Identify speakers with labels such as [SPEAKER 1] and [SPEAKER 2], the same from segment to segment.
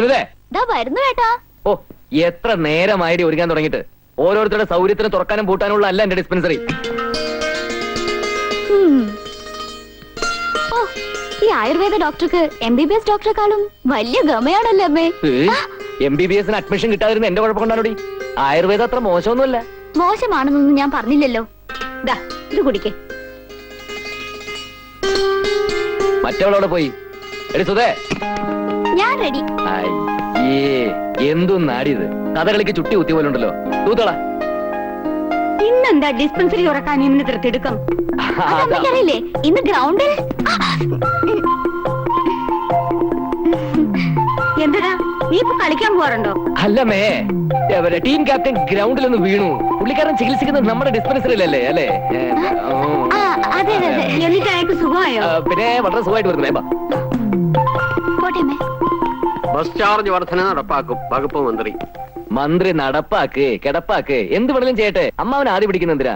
[SPEAKER 1] വരുന്നു കേട്ടാ.
[SPEAKER 2] ഓ, എത്ര നേരമായിട്ട് ഒരുങ്ങാൻ തുടങ്ങിയിട്ട്. ഓരോരുത്തരുടെ സൗകര്യത്തിന് തുറക്കാനും പൂട്ടാനുള്ള അല്ല എന്റെ ഡിസ്പെൻസറി.
[SPEAKER 1] ഈ ആയുർവേദ ഡോക്ടർക്ക് MBBS ഡോക്ടറെക്കാളും വലിയ ഗമയാണല്ലേ അമ്മേ.
[SPEAKER 2] MBBS അഡ്മിഷൻ കിട്ടാതിരുന്ന എന്റെ കുഴപ്പം കൊണ്ടാണോടി. ആയുർവേദം അത്ര മോശമൊന്നുമല്ല.
[SPEAKER 1] മോശമാണെന്നൊന്നും ഞാൻ പറഞ്ഞില്ലല്ലോ. ഇത് കുടിക്കേ.
[SPEAKER 2] മറ്റവളോടെ പോയി. എടി സുധേ,
[SPEAKER 1] ഞാൻ റെഡി.
[SPEAKER 2] എന്തും നാടിയത് കഥകളിക്ക് ചുട്ടി കുത്തി പോലുണ്ടല്ലോ. തൂത്തോളാ.
[SPEAKER 1] ഇന്നെന്താ ഡിസ്പെൻസറി തുറക്കാൻ ഇന്ന് തിടുക്കം? അറിയില്ലേ ഇന്ന് ഗ്രൗണ്ടിൽ എന്താ നീ ഇപ്പൊ കളിക്കാൻ പോവാറുണ്ടോ?
[SPEAKER 2] അല്ലമ്മേ, ടീം ക്യാപ്റ്റൻ ഗ്രൗണ്ടിൽ ഒന്ന് വീണു. പുള്ളിക്കാരൻ ചികിത്സിക്കുന്നത് നമ്മുടെ ഡിസ്പെൻസറിയിലല്ലേ അല്ലേ?
[SPEAKER 1] അതെ അതെ. എന്നിട്ട് അയാൾക്ക് സുഖമായോ?
[SPEAKER 2] പിന്നെ വളരെ സുഖമായിട്ട് വരുന്നു.
[SPEAKER 3] ബസ് ചാർജ് വർധന നടപ്പാക്കും വകുപ്പ് മന്ത്രി.
[SPEAKER 2] മന്ത്രി നടപ്പാക്ക് കിടപ്പാക്ക് എന്ത് വേണേലും ചെയ്യട്ടെ. അമ്മാവൻ ആദ്യം പിടിക്കുന്ന എന്തിനാ?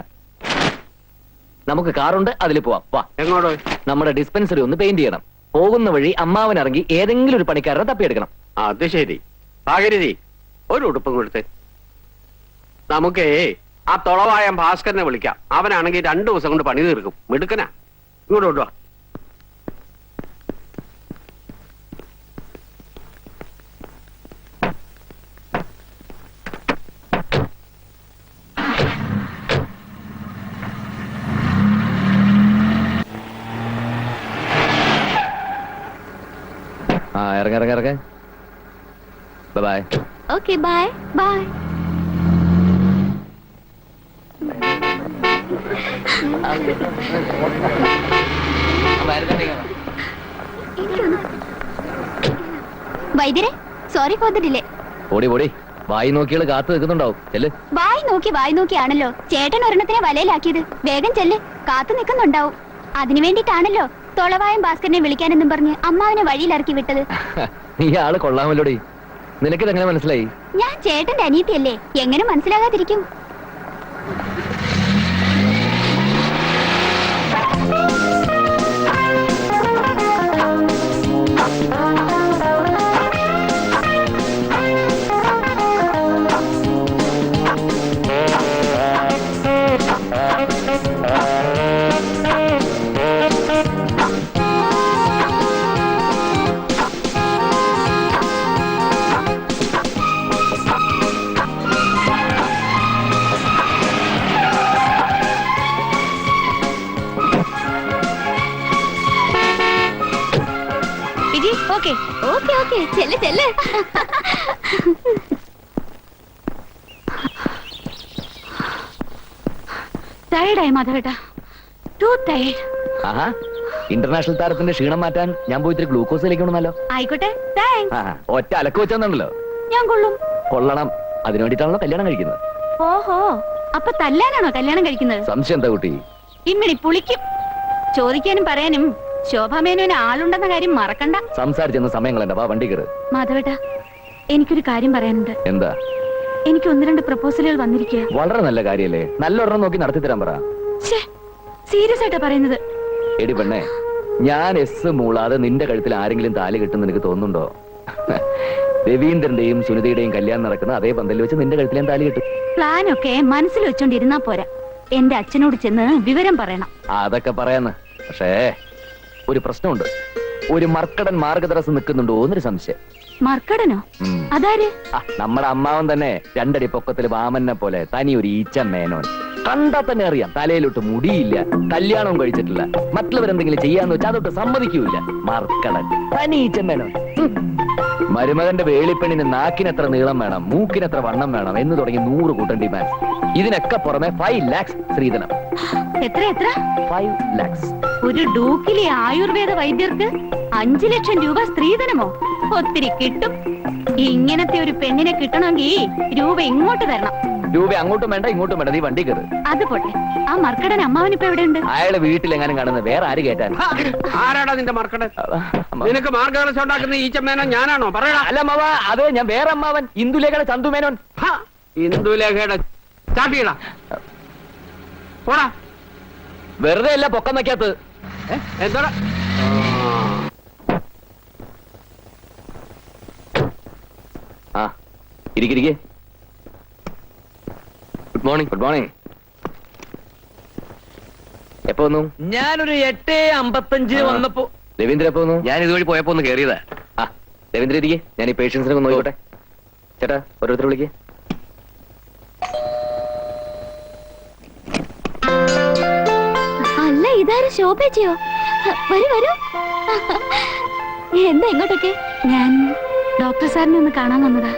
[SPEAKER 2] നമുക്ക് കാറുണ്ട്, അതിൽ പോവാം. വാ.
[SPEAKER 3] എങ്ങോട്ടോ?
[SPEAKER 2] നമ്മുടെ ഡിസ്പെൻസറി ഒന്ന് പെയിന്റ് ചെയ്യണം. പോകുന്ന വഴി അമ്മാവൻ ഇറങ്ങി ഏതെങ്കിലും ഒരു പണിക്കാരനെ തപ്പിയെടുക്കണം.
[SPEAKER 3] അത് ശരി. ഭാഗരതി, ഒരു ഉടുപ്പും കൊടുത്ത്. നമുക്കേ ആ തൊളവായ ഭാസ്കരനെ വിളിക്കാം. അവനാണെങ്കിൽ 2 ദിവസം കൊണ്ട് പണി തീർക്കും. മിടുക്കനാ. ഇങ്ങോട്ട് കൊണ്ടുവാ.
[SPEAKER 2] ഇറങ്ങ. ബൈ.
[SPEAKER 1] Okay, bye bye. വൈദ്യരെ, സോറി ഫോർ ദ ഡിലേ.
[SPEAKER 2] ഓടി വായി നോക്കിയാൽ കാത്തു നിൽക്കുന്നുണ്ടാവും. ചെല്ല്.
[SPEAKER 1] വായി നോക്കിയാണല്ലോ ചേട്ടൻ ഒരെണ്ണത്തിനെ വലയിലാക്കിയത്. വേഗം ചെല്ല്, കാത്തു നിൽക്കുന്നുണ്ടാവും. അതിനു വേണ്ടിട്ടാണല്ലോ തൊളവായം ഭാസ്കരനെ വിളിക്കാനെന്നും പറഞ്ഞ് അമ്മാവനെ വഴിയിലിറക്കി വിട്ടത്.
[SPEAKER 2] നീ ആള് കൊള്ളാമല്ലോടി. നിനക്കിതെങ്ങനെ മനസ്സിലായി?
[SPEAKER 1] ഞാൻ ചേട്ടന്റെ അനിയത്തിയല്ലേ, എങ്ങനെ മനസ്സിലാകാതിരിക്കും? ഓക്കെ, ചെല്ല്. ടയർഡായി മാധവേട്ടാ.
[SPEAKER 2] ഇന്റർനാഷണൽ താരത്തിന്റെ ക്ഷീണം മാറ്റാൻ ഞാൻ പോയി ഇത്തിരി ഗ്ലൂക്കോസ് കളിക്കണമെന്നല്ലോ.
[SPEAKER 1] ആയിക്കോട്ടെ.
[SPEAKER 2] ഒറ്റ അലക്ക് വെച്ചെന്നുണ്ടല്ലോ.
[SPEAKER 1] ഞാൻ
[SPEAKER 2] കൊള്ളണം. അതിനു വേണ്ടിട്ടാണല്ലോ കല്യാണം കഴിക്കുന്നത്.
[SPEAKER 1] ഓഹോ, അപ്പൊ തല്ലാനാണോ കല്യാണം കഴിക്കുന്നത്?
[SPEAKER 2] സംശയം എന്താ കുട്ടി?
[SPEAKER 1] ഇമ്മിണി പുളിക്കും. ചോദിക്കാനും പറയാനും ശോഭാമേനോന് ആളുണ്ടെന്ന കാര്യം മറക്കണ്ട.
[SPEAKER 2] സംസാരിച്ചെന്ന സമയങ്ങളെന്താ? വണ്ടി കയറ്.
[SPEAKER 1] മാധവേട്ടാ, എനിക്കൊരു കാര്യം പറയാനുണ്ട്.
[SPEAKER 2] എന്താ?
[SPEAKER 1] എനിക്ക് 1-2 പ്രപ്പോസലുകൾ വന്നിരിക്കുക.
[SPEAKER 2] വളരെ നല്ല കാര്യല്ലേ. നല്ലൊരെണ്ണം നോക്കി നടത്തി തരാൻ പറ.
[SPEAKER 1] സീരിയസ് ആയിട്ടാ പറയുന്നത്.
[SPEAKER 2] എടി പെണ്ണേ, ഞാൻ മൂളാതെ നിന്റെ കഴുത്തിൽ ആരെങ്കിലും താലി കിട്ടുന്ന നിനക്ക് തോന്നുന്നുണ്ടോ? രവീന്ദ്രന്റെയും സുനിതയുടെയും കല്യാണം നടക്കുന്ന അതേ പന്തലിൽ വെച്ച് നിന്റെ കഴുത്തിൽ ഞാൻ താലി കിട്ടും.
[SPEAKER 1] പ്ലാനൊക്കെ മനസ്സിൽ വെച്ചോണ്ടിരുന്നാ പോരാ. എന്റെ അച്ഛനോട് ചെന്ന് വിവരം പറയണം.
[SPEAKER 2] അതൊക്കെ പറയാന്ന്. പക്ഷേ ഒരു പ്രശ്നമുണ്ട്. ഒരു മർക്കടൻ മാർഗതടസ്സം നിൽക്കുന്നുണ്ടോ എന്നൊരു സംശയം.
[SPEAKER 1] മർക്കടനോ? അതാര്?
[SPEAKER 2] നമ്മുടെ അമ്മാവൻ തന്നെ 2 അടി പൊക്കത്തിൽ വാമനെ പോലെ തനി ഒരു ഈച്ച മേനോൻ. കണ്ടാ തന്നെ അറിയാം, തലയിലോട്ട് മുടിയില്ല, കല്യാണവും കഴിച്ചിട്ടില്ല. മറ്റുള്ളവരെന്തെങ്കിലും ചെയ്യാന്ന് വെച്ചാൽ അതൊട്ട് സമ്മതിക്കൂല. മർക്കടൻ, തനി ഈച്ച മേനോൻ. മരുമകന്റെ വേളിപ്പെണ്ണിന് നാക്കിനെത്ര നീളം വേണം, മൂക്കിനെത്ര വണ്ണം വേണം എന്ന് തുടങ്ങി 100 കൂട്ടം ഡിമാൻഡ്സ്. ഇതിനൊക്കെ പുറമെ 5 lakhs സ്ത്രീധനം.
[SPEAKER 1] എത്ര?
[SPEAKER 2] 5 lakhs.
[SPEAKER 1] ഒരു ഡൂക്കിലെ ആയുർവേദ വൈദ്യർക്ക് 5 ലക്ഷം രൂപ സ്ത്രീധനമോ? ഒത്തിരി കിട്ടും. ഇങ്ങനത്തെ ഒരു പെണ്ണിനെ കിട്ടണമെങ്കിൽ രൂപ ഇങ്ങോട്ട് തരണം.
[SPEAKER 2] രൂപ അങ്ങോട്ടും വേണ്ട ഇങ്ങോട്ടും വേണ്ട. നീ വണ്ടി കയറ്.
[SPEAKER 1] അത് പോട്ടെ, ആ മർക്കടൻ അമ്മാവനിപ്പോ എവിടെയുണ്ട്?
[SPEAKER 2] അയാളെ വീട്ടിലെങ്ങാനും കാണുന്നത്, വേറെ ആര് കേട്ടാൻ?
[SPEAKER 3] ആരാടാ നിന്റെ മർക്കടൻ? നിനക്ക് മാർഗദർശനം ഉണ്ടാക്കുന്ന ഈച്ചമേനോൻ ഞാനാണോ? പറയടാ.
[SPEAKER 2] അല്ല അമ്മാവ, അതെ ഞാൻ വേറെ അമ്മാവൻ, ഇന്ദുലേഖയുടെ ചന്തുമേനോൻ.
[SPEAKER 3] ഇന്ദുലേഖയുടെ ചാട്ടിയടാ. പോടാ.
[SPEAKER 2] വെറുതെ അല്ല പൊക്കം വയ്ക്കാത്തത്.
[SPEAKER 3] എന്താ
[SPEAKER 2] ഇരിക്കിരിക്കെ. Good morning. Good morning. എപ്പോ വന്നു?
[SPEAKER 4] ഞാനൊരു 8:55 വന്നപ്പോ.
[SPEAKER 2] രവീന്ദ്രൻ എപ്പോ വന്നു?
[SPEAKER 3] ഞാൻ ഇതുവഴി പോയപ്പോ ഒന്ന് കയറിയതാ.
[SPEAKER 2] ആ രവീന്ദ്രൻ ഇരിക്കെ, ഞാൻ ഈ പേഷ്യൻസിനെ ഒന്ന് നോക്കട്ടെ. ചേട്ടാ ഓരോരുത്തർ വിളിക്കേ.
[SPEAKER 1] അല്ല, ഇതാരും ശോഭേച്ചയോ? വരൂ വരൂ. എന്താ ഇങ്ങോട്ടൊക്കെ? ഞാൻ ഡോക്ടർ സാറിനെ ഒന്ന് കാണാൻ വന്നതാ.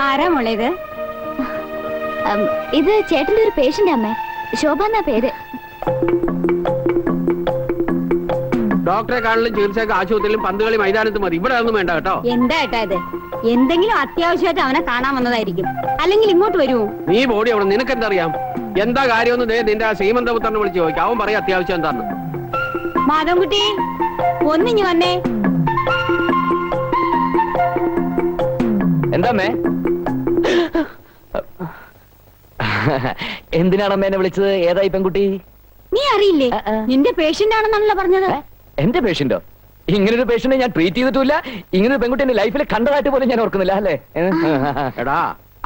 [SPEAKER 1] ആരാ മോളെ ഇത്? ഇത് ചേട്ടന്റെ ഒരു പേഷ്യന്റ് അമ്മേ, ശോഭ എന്നാ പേര്.
[SPEAKER 3] ഡോക്ടറെ കാണലും ചികിത്സക്ക് ആശുപത്രിയിലും പന്തുകളി മൈതാനത്ത് മതി, ഇവിടെ ഒന്നും വേണ്ട കേട്ടോ.
[SPEAKER 1] എന്താ ഏട്ടാ ഇത്? എന്തെങ്കിലും അത്യാവശ്യമായിട്ട് അവനെ കാണാൻ വന്നതായിരിക്കും, അല്ലെങ്കിൽ ഇങ്ങോട്ട് വരുമോ?
[SPEAKER 3] നീ ബോഡി അവിടെ, നിനക്കെന്തറിയാം? എന്താ കാര്യമൊന്നും നിന്റെ ആ ശ്രീമന്തപുത്രനെ വിളിച്ച് ചോദിക്കാം, അവൻ പറയാം അത്യാവശ്യം എന്താന്ന്.
[SPEAKER 1] മാധവൻകുട്ടി, ഒന്നിഞ്ഞു വന്നേ.
[SPEAKER 2] എന്താമ്മേ? എന്തിനാണ് അമ്മ എന്നെ വിളിച്ചത്? ഏതായി പെൺകുട്ടി?
[SPEAKER 1] നീ അറിയില്ലേ? നിന്റെ പേഷ്യന്റ് ആണെന്നാണല്ലോ പറഞ്ഞത്.
[SPEAKER 2] എന്റെ പേഷ്യന്റോ? ഇങ്ങനൊരു പേഷ്യന്റിനെ ഞാൻ ട്രീറ്റ് ചെയ്തിട്ടില്ല. ഇങ്ങനൊരു പെൺകുട്ടി എന്റെ ലൈഫിൽ കണ്ടതായിട്ട് പോലും ഞാൻ ഓർക്കുന്നില്ല. അല്ലേ?
[SPEAKER 3] എടാ,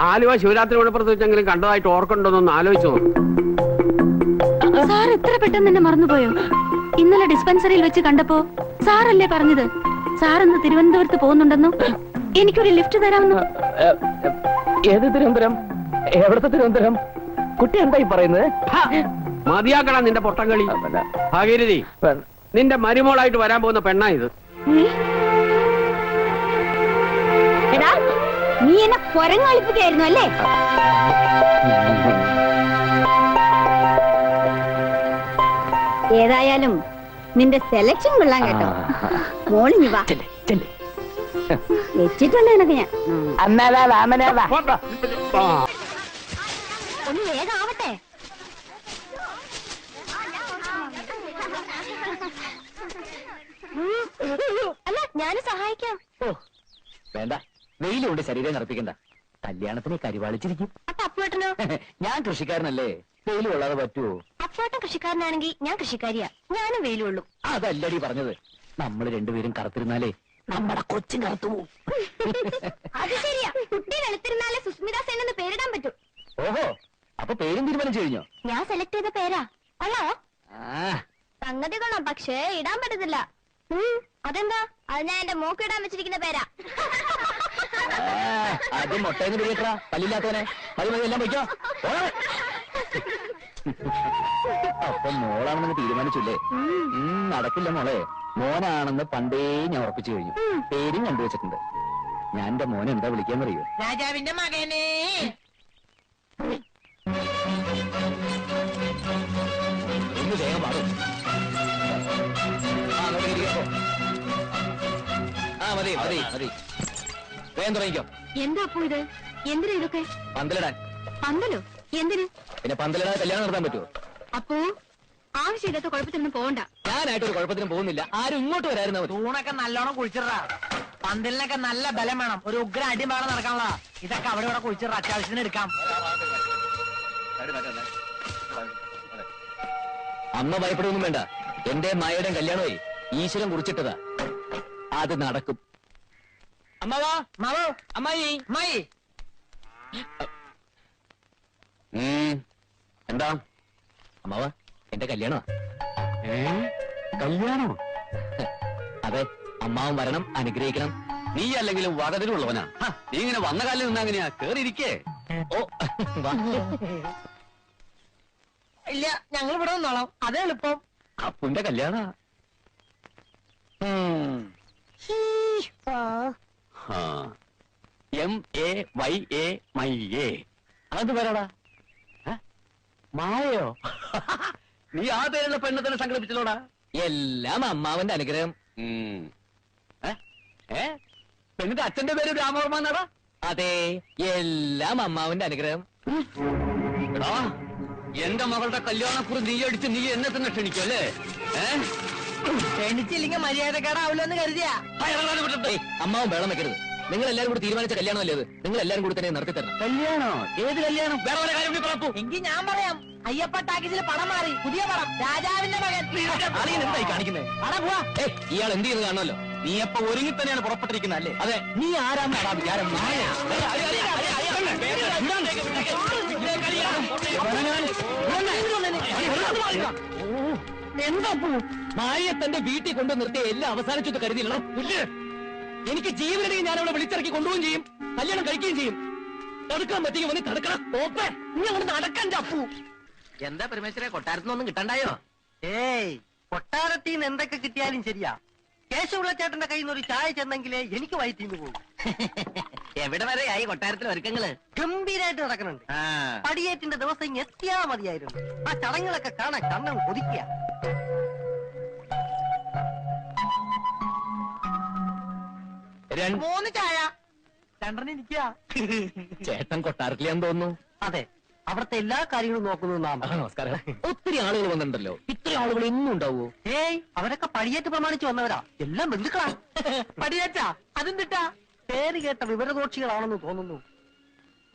[SPEAKER 3] ആലുവ ശിവരാത്രി മണപ്പുറത്ത് വെച്ചെങ്കിലും കണ്ടതായിട്ട് ഓർക്കണ്ടോന്നൊന്ന് ആലോചിച്ചു.
[SPEAKER 1] സാർ എത്ര പെട്ടെന്ന് എന്നെ മറന്നുപോയോ? ഇന്നലെ ഡിസ്പെൻസറിയിൽ വെച്ച് കണ്ടപ്പോ സാറല്ലേ പറഞ്ഞത് സാർ ഇന്ന് തിരുവനന്തപുരത്ത് പോകുന്നുണ്ടെന്നോ, എനിക്കൊരു ലിഫ്റ്റ് തരാമെന്നോ?
[SPEAKER 2] ഏത് തിരുവനന്തപുരം? എവിടത്തെ തിരുവനന്തപുരം? കുട്ടി എന്തായി പറയുന്നത്?
[SPEAKER 3] മതിയാക്കടാ നിന്റെ പൊട്ടംകളി. ഭാഗീരഥി, നിന്റെ മരുമോളായിട്ട് വരാൻ പോകുന്ന പെണ്ണാ ഇത്.
[SPEAKER 1] എടാ, നീ എന്നെ കുരങ്ങളിപ്പിക്കായിരുന്നു അല്ലേ? ഏതായാലും നിന്റെ സെലക്ഷൻ കൊള്ളാൻ കേട്ടോ. മോളിഞ്ഞു വാ, വെച്ചിട്ടുണ്ട് നിനക്ക് ഞാൻ. ഒന്ന് വേഗം ആവട്ടെ. അല്ല, ഞാനും സഹായിക്കാം.
[SPEAKER 2] ഓ വേണ്ട, വെയിലുകൊണ്ട് ശരീരം നിറപ്പിക്കണ്ട. കല്യാണത്തിന് കരിവാളിച്ചിരിക്കും.
[SPEAKER 1] അപ്പൊ അപ്പുവേട്ടനോ?
[SPEAKER 2] ഞാൻ കൃഷിക്കാരനല്ലേ, വെയിൽ കൊള്ളാതെ പറ്റുമോ?
[SPEAKER 1] അപ്പുവേട്ടൻ കൃഷിക്കാരനാണെങ്കിൽ ഞാൻ കൃഷിക്കാരിയാ, ഞാനും വെയിലുള്ളൂ.
[SPEAKER 2] അതല്ലടി പറഞ്ഞത്. നമ്മൾ രണ്ടുപേരും കറുത്തിരുന്നാലേ നമ്മുടെ കൊച്ചിൻ കറുത്തു പോവും.
[SPEAKER 1] അത് ശരിയാ, കുട്ടി വെളുത്തിരുന്നാലേ സുസ്മിത സെൻ എന്ന് പേരിടാൻ പറ്റൂ.
[SPEAKER 2] ഓഹോ, അപ്പൊ പേരും തീരുമാനിച്ചു കഴിഞ്ഞോ?
[SPEAKER 1] ഞാൻ സെലക്ട് ചെയ്ത പേരാ. അല്ലോ,
[SPEAKER 2] ആ
[SPEAKER 1] സംഗതി കൊള്ളാം, പക്ഷേ ഇടാൻ പറ്റത്തില്ല. അതെന്താ? അത് ഞാൻ എന്റെ മോക്ക് ഇടാൻ വെച്ചിരിക്കുന്ന പേരാ.
[SPEAKER 2] ആദ്യം മുട്ടയെന്ന് പിടിക്കട്ടാ, പല്ലില്ലാത്തവനെ. മതി മതി, എല്ലാം വയ്ക്കോ. അപ്പൊ മോളാണെന്ന് തീരുമാനിച്ചില്ലേ? നടക്കില്ല മോളെ. മോനാണെന്ന് പണ്ടേ ഞാൻ ഉറപ്പിച്ചു കഴിഞ്ഞു. പേരും കണ്ടുവച്ചിട്ടുണ്ട്. ഞാൻ എന്റെ മോനെ എന്താ വിളിക്കാന്നറിയോ?
[SPEAKER 4] രാജാവിന്റെ മകനെ.
[SPEAKER 2] ഒന്ന് വേഗം മാറും. ആ മതി മതി മതി, വേഗം തുടങ്ങിക്കോ.
[SPEAKER 1] എന്താ അപ്പോ ഇത്? എന്തിനാ ഇതൊക്കെ?
[SPEAKER 2] പന്തലിടാൻ.
[SPEAKER 1] പന്തലോ? എന്തിന്?
[SPEAKER 2] പിന്നെ പന്തലിടാൻ കല്യാണം നടത്താൻ പറ്റുമോ?
[SPEAKER 1] അപ്പോ ആവശ്യമില്ലാത്ത കുഴപ്പത്തിനൊന്നും പോകണ്ട.
[SPEAKER 2] ഞാനായിട്ടൊരു കുഴപ്പത്തിനും പോകുന്നില്ല. ആരും ഇങ്ങോട്ട് വരായിരുന്ന മതി.
[SPEAKER 4] തൂണൊക്കെ നല്ലോണം കുഴിച്ചിടാ. പന്തലിനൊക്കെ നല്ല ബലം വേണം. ഒരു ഉഗ്ര അടിമാളം നടക്കാനുള്ള ഇതൊക്കെ അവിടെ ഇവിടെ കുഴിച്ചിടാ. അത്യാവശ്യത്തിന് എടുക്കാം.
[SPEAKER 2] അമ്മ ഭയപ്പെടുകയൊന്നും വേണ്ട. എന്റെ മായയുടെ കല്യാണമേ ഈശ്വരൻ കുറിച്ചിട്ടതാ. അത് നടക്കും. അമ്മാവാ,
[SPEAKER 4] മാവോ,
[SPEAKER 2] അമ്മായി,
[SPEAKER 4] അമ്മായി.
[SPEAKER 2] എന്താ അമ്മാവാ? എന്റെ കല്യാണോ? കല്യാണോ? അതെ, അമ്മാവൻ വരണം, അനുഗ്രഹിക്കണം. നീ അല്ലെങ്കിലും വകതിലുള്ളവനാ. നീ ഇങ്ങനെ വന്ന കാലിൽ നിന്നാ അങ്ങനെയാ? കേറിയിരിക്കേ. ഓ വാ.
[SPEAKER 4] ഇല്ല, ഞങ്ങൾ ഇവിടെ നിന്നോളാം, അതേ എളുപ്പം.
[SPEAKER 2] അപ്പുന്റെ കല്യാണ. MAYA മയ്യേ. അത് വരടാ. മായയോ? നീ ആ പേരുള്ള പെണ്ണെ തന്നെ സംഘടിപ്പിച്ചല്ലോടാ. എല്ലാം അമ്മാവന്റെ അനുഗ്രഹം. പെണ്ണിന്റെ അച്ഛന്റെ പേര് രാമവർമ്മ എന്നാടാ? അതെ, എല്ലാം അമ്മാവന്റെ അനുഗ്രഹം. എടാ, എന്റെ മകളുടെ കല്യാണക്കുറി നീ അടിച്ച് നീ എന്നെ തന്നെ ക്ഷണിക്കും അല്ലേ?
[SPEAKER 4] ക്ഷണിച്ചില്ലെങ്കിൽ മര്യാദക്കാരാവില്ലെന്ന് കരുതിയാ.
[SPEAKER 2] അമ്മാവൻ വെള്ളം വെക്കരുത്. നിങ്ങൾ എല്ലാരും കൂടി തീരുമാനിച്ച കല്യാണമല്ലേ അത്? നിങ്ങൾ എല്ലാരും കൂടി തന്നെ നടത്തി തരണം. കല്യാണോ? ഏത് കല്യാണം? വേറെ വല്ല കാര്യം പറപ്പൂ.
[SPEAKER 4] എങ്കിൽ ഞാൻ പറയാം. അയ്യപ്പ ടാക്കീസിൽ പടം മാറി, പുതിയ പടം, രാജാവിന്റെ മകൻ.
[SPEAKER 2] എന്തായി കാണിക്കുന്നത്? ഇയാൾ എന്ത് ചെയ്യുന്നത് കാണുമല്ലോ. നീ അപ്പൊ ഒരുങ്ങി തന്നെയാണ് പുറപ്പെട്ടിരിക്കുന്നത് അല്ലേ? അതെ. നീ ആരാന്ന് വിചാരം? എന്താ മായയെ തന്റെ വീട്ടിൽ കൊണ്ടു നിർത്തിയ എല്ലാം അവസാനിച്ചത് കരുതിയുള്ള പുല്ല്. എനിക്ക് ജീവനെങ്കിൽ ഞാൻ അവളെ വിളിച്ചിറക്കി കൊണ്ടുപോവുകയും ചെയ്യും, കല്യാണം കഴിക്കുകയും ചെയ്യും. തടുക്കാൻ പറ്റിയ വന്ന് തടുക്കണം. ഓപ്പേ നീ അങ്ങോട്ട് നടക്കാൻ ചപ്പു.
[SPEAKER 4] എന്താ പരമേശ്വരെ, കൊട്ടാരത്തിനൊന്നും കിട്ടണ്ടായോ? ഏയ്, കൊട്ടാരത്തിൽ നിന്ന് എന്തൊക്കെ കിട്ടിയാലും ശരിയാ. കേശവുള്ളച്ചേട്ടന്റെ കയ്യിൽ നിന്ന് ഒരു ചായ ചെന്നെങ്കിലേ എനിക്ക് വയറ്റിന്ന് പോകും. എവിടെ വരെയായി കൊട്ടാരത്തിലെ ഒരുക്കങ്ങള്? ഗംഭീരായിട്ട് നടക്കുന്നുണ്ട്. പടിയേറ്റിന്റെ ദിവസം ഇങ്ങ് എത്തിയാ മതിയായിരുന്നു. ആ ചടങ്ങുകളൊക്കെ കാണാൻ കണ്ണം കൊതിക്കുക. മൂന്ന് ചായ, രണ്ടെണ്ണം ഇരിക്കുക.
[SPEAKER 2] ചേട്ടൻ കൊട്ടാരത്തിലാന്ന് തോന്നുന്നു.
[SPEAKER 4] അതെ, അവിടുത്തെ എല്ലാ കാര്യങ്ങളും നോക്കുന്നു നാം.
[SPEAKER 2] നമസ്കാരം. ഒത്തിരി ആളുകൾ വന്നിട്ടുണ്ടല്ലോ. ഇത്രയും ആളുകൾ എന്നും ഉണ്ടാവോ?
[SPEAKER 4] ഏയ്, അവരൊക്കെ പടിയേറ്റ് പ്രമാണിച്ച് വന്നവരാ. എല്ലാം ബന്ധുക്കളാ. പടിയേറ്റാ അതെന്തിട്ടാ? പേര് കേട്ട വിവരദോക്ഷികളാണെന്ന് തോന്നുന്നു.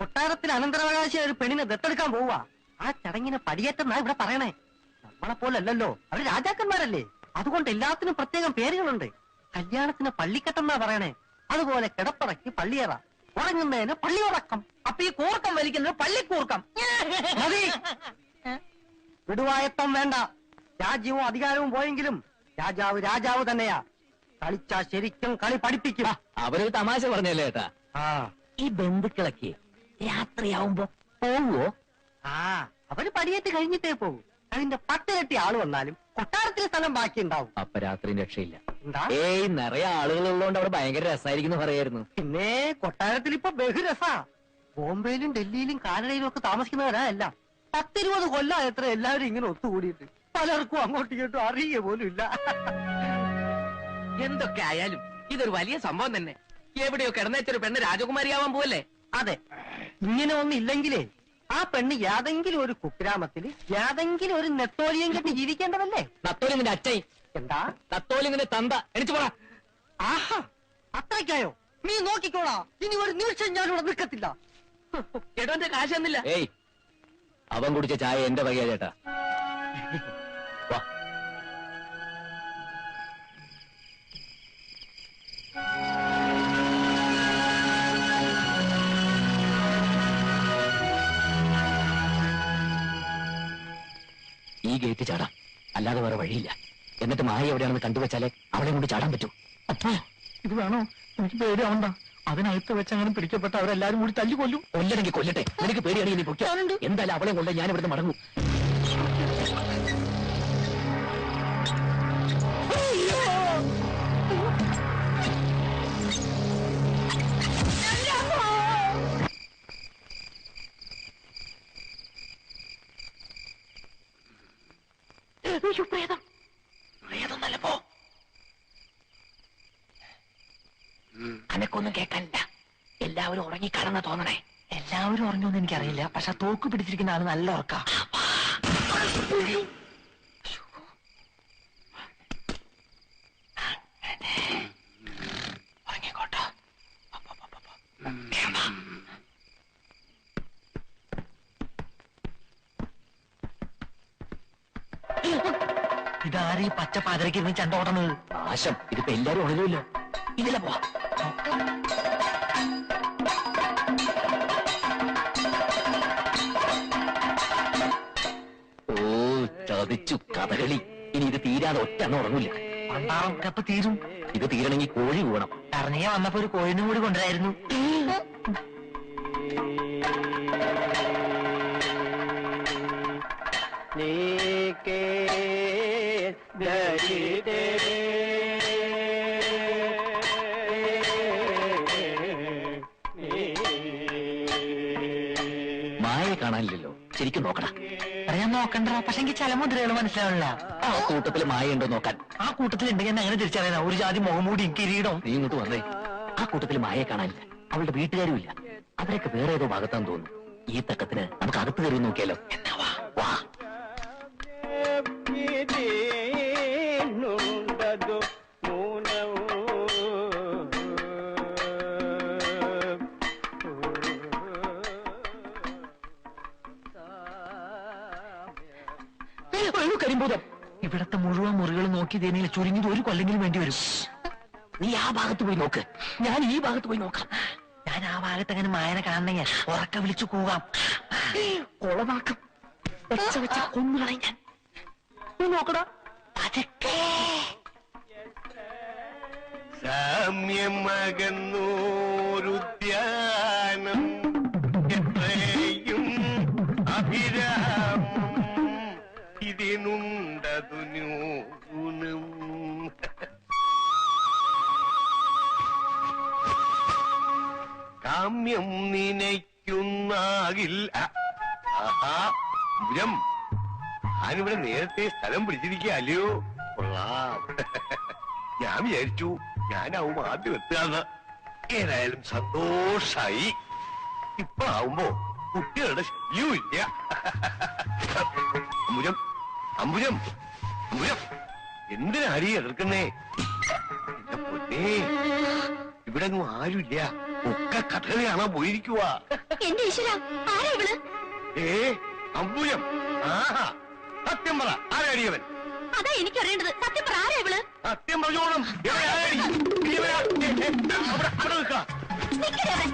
[SPEAKER 4] കൊട്ടാരത്തിൽ അനന്തരാവകാശി ഒരു പെണ്ണിനെ ദത്തെടുക്കാൻ പോവാ. ആ ചടങ്ങിനെ പടിയേറ്റെന്നാ ഇവിടെ പറയണേ. നമ്മളെ പോലല്ലോ, അവര് രാജാക്കന്മാരല്ലേ. അതുകൊണ്ട് എല്ലാത്തിനും പ്രത്യേകം പേരുകളുണ്ട്. കല്യാണത്തിന് പള്ളിക്കെട്ടെന്നാ പറയണേ. അതുപോലെ കിടപ്പറയ്ക്ക് പള്ളിയറ, ഉറങ്ങുന്നതിന് പള്ളിയുറക്കം. അപ്പൊ ഈ കൂർക്കം വലിക്കുന്നത് പള്ളിക്കൂർക്കം. മതി, വിടുവായത്തം വേണ്ട. രാജ്യവും അധികാരവും പോയെങ്കിലും രാജാവ് രാജാവ് തന്നെയാ. കളിച്ചാ ശരിക്കും കളി പഠിപ്പിക്കും.
[SPEAKER 2] അവരൊരു തമാശ പറഞ്ഞല്ലേ ഏട്ടാ. ഈ ബന്ധുക്കളൊക്കെ രാത്രിയാവുമ്പോ പോവോ?
[SPEAKER 4] അവര് പടിയേറ്റ് കഴിഞ്ഞിട്ടേ പോകും. അതിന്റെ 10 ഇരട്ടി ആള് വന്നാലും കൊട്ടാരത്തിൽ സ്ഥലം ബാക്കി ഉണ്ടാവും.
[SPEAKER 2] അപ്പൊ രാത്രി രക്ഷയില്ല.
[SPEAKER 4] എന്താ?
[SPEAKER 2] ഏയ്, നിറയെ ആളുകൾ ഉള്ളതുകൊണ്ട് അവിടെ ഭയങ്കര രസമായിരിക്കും പറയായിരുന്നു.
[SPEAKER 4] പിന്നെ കൊട്ടാരത്തിൽ ഇപ്പൊ ബഹുരസാ. ബോംബെയിലും ഡൽഹിയിലും കാനഡയിലും ഒക്കെ താമസിക്കുന്നവരാ അല്ല. 10-20 കൊല്ലം എത്ര എല്ലാവരും ഇങ്ങനെ ഒത്തുകൂടിയിട്ട് പലർക്കും അങ്ങോട്ടും ഇങ്ങോട്ടും അറിയുക പോലും ഇല്ല.
[SPEAKER 5] എന്തൊക്കെ ആയാലും ഇതൊരു വലിയ സംഭവം തന്നെ. എവിടെയോ കിടന്നേച്ചൊരു പെണ്ണ് രാജകുമാരിയാവാൻ പോവല്ലേ?
[SPEAKER 4] അതെ, ഇങ്ങനെ ഒന്നും ഇല്ലെങ്കിലേ ആ പെണ്ണ് യാതെങ്കിലും ഒരു കുഗ്രാമത്തിൽ യാതെങ്കിലും ഒരു നെത്തോലിയും കെട്ടി ജീവിക്കേണ്ടതല്ലേ?
[SPEAKER 2] നത്തോലിങ്ങിന്റെ അച്ഛൻ.
[SPEAKER 4] എന്താ?
[SPEAKER 2] നത്തോലിങ്ങിന്റെ തന്ത. എണിച്ചു പോടാ.
[SPEAKER 4] ആഹാ, അത്രയ്ക്കായോ? നീ നോക്കിക്കോളാ, ഇനി ഒരു നിമിഷം ഞാനിവിടെ നിൽക്കത്തില്ല.
[SPEAKER 5] എടോന്റെ കാശ് തന്നില്ല.
[SPEAKER 2] ഏയ്, അവൻ കുടിച്ച ചായ എന്റെ വകയാ ചേട്ടാ. വാ. ഈ ഗേറ്റ് ചാടാം, അല്ലാതെ വേറെ വഴിയില്ല. എന്നിട്ട് മായ എവിടെയാണെന്ന് കണ്ടുവച്ചാലേ അവളെ കൊണ്ട് ചാടാൻ പറ്റൂ.
[SPEAKER 6] അപ്പോ ഇത് വേണോ? എനിക്ക് പേടിയാവണ്ട. അതിനകത്ത് വെച്ചങ്ങനെ പിടിക്കപ്പെട്ട അവരെല്ലാരും കൂടി തല്ലിക്കൊല്ലും.
[SPEAKER 2] കൊല്ലണെങ്കിൽ കൊല്ലട്ടെ. നിനക്ക് പേടിയാണെങ്കിൽ നീ പൊയ്ക്കോ. എന്തായാലും അവളെ കൊണ്ട് ഞാൻ ഇവിടുന്ന് മടങ്ങും.
[SPEAKER 5] അനക്കൊന്നും കേൾക്കാനില്ല. എല്ലാവരും ഉറങ്ങിക്കാണെന്ന് തോന്നണേ.
[SPEAKER 4] എല്ലാവരും ഉറങ്ങുമെന്ന് എനിക്കറിയില്ല, പക്ഷെ തോക്ക് പിടിച്ചിരിക്കുന്ന ആള് നല്ല ഉറക്ക.
[SPEAKER 5] ഉറങ്ങിക്കോട്ടോ.
[SPEAKER 4] ഇതാരീ പച്ച പാതിരക്ക് ഇരുന്ന് ചണ്ടോട്ടണത്?
[SPEAKER 2] നാശം, ഇതിപ്പോ എല്ലാരും ഉണരുമല്ലോ. ഇതിലെ പോവാ. ഓ, ചതിച്ചു കഥകളി. ഇനി ഇത് തീരാതെ ഒറ്റ ഉറങ്ങില്ല.
[SPEAKER 4] പണ്ടാറൊക്കെ അപ്പൊ തീരും.
[SPEAKER 2] ഇത് തീരണമെങ്കിൽ കോഴി കൂടണം.
[SPEAKER 4] ഇറങ്ങിയ വന്നപ്പോ ഒരു കോഴിനും കൂടി കൊണ്ടുവരായിരുന്നു.
[SPEAKER 2] മായയെ കാണാനില്ലല്ലോ. ശരിക്കും നോക്കടാ.
[SPEAKER 4] അറിയാൻ നോക്കണ്ട, പക്ഷെ എനിക്ക് ചില മുദ്രകൾ മനസ്സിലാവില്ല.
[SPEAKER 2] ആ കൂട്ടത്തിൽ മായ ഉണ്ടോ നോക്കാൻ.
[SPEAKER 4] ആ കൂട്ടത്തിലുണ്ടെങ്കിൽ എന്നെ അങ്ങനെ തിരിച്ചറിയാം. ഒരു ജാതി മുഖംമൂടിയും കിരീടം.
[SPEAKER 2] നീ ഇങ്ങോട്ട് വന്നേ. ആ കൂട്ടത്തിൽ മായയെ കാണാനില്ല. അവളുടെ വീട്ടുകാരും ഇല്ല. അവരൊക്കെ വേറെ ഏതോ ഭാഗത്താന്ന് തോന്നുന്നു. ഈ തക്കത്തിന് നമുക്ക് അകത്ത് കയറി നോക്കിയാലോ? എന്നാ വാ വാ.
[SPEAKER 6] കരിമ്പൂതം. ഇവിടത്തെ മുഴുവൻ മുറികൾ നോക്കി ഇതേനെ ചുരുങ്ങിയത് ഒരു കൊല്ലെങ്കിലും വേണ്ടി വരും. നീ ആ ഭാഗത്ത് പോയി നോക്ക്, ഞാൻ ഈ ഭാഗത്ത് പോയി നോക്കാം. ഞാൻ ആ ഭാഗത്ത് അങ്ങനെ മായനെ കാണണമെങ്കിൽ ഉറക്ക വിളിച്ചു കൂവാം. കൊളവാക്കും, വെച്ച കൊന്നുകളയും ഞാൻ. നീ നോക്കടാ പതുക്കെ.
[SPEAKER 7] സാമ്യമകന്നൂരുദ്യാനം എത്രയും അഭിരാമം ഇതിനുണ്ടതു ന്യൂനം. കാമ്യം നിനയ്ക്കുന്നാകിൽ ഞാനിവിടെ നേരത്തെ സ്ഥലം പിടിച്ചിരിക്കുക അല്ലയോ? കൊള്ളാം. ഞാൻ വിചാരിച്ചു ഞാനാവും ആദ്യം എത്തുകയെന്ന്. ഏതായാലും സന്തോഷായി. ഇപ്പഴാവുമ്പോ കുട്ടികളുടെ ശല്യവും ഇല്ല. അമ്പുജം അമ്പുജം അമ്പുജം, എന്തിനാരീ എതിർക്കുന്നേ? എന്റെ പൊന്നേ, ഇവിടെ ഒന്നും ആരുമില്ല, ഒക്കെ കഥകളി കാണാൻ പോയിരിക്കുവാ.
[SPEAKER 1] എന്റെ ഈശ്വര, ആരാ ഇവള്?
[SPEAKER 7] അമ്പുജം, ആഹാ, സത്യം പറ, ആരാടിയവൻ?
[SPEAKER 1] അതാ എനിക്കറിയേണ്ടത്. സത്യം പറ, ആരാ ഇവള്?
[SPEAKER 7] സത്യം പറഞ്ഞോളും. അവിടെ നിൽക്കാം.
[SPEAKER 1] നിക്കടി അവിടെ.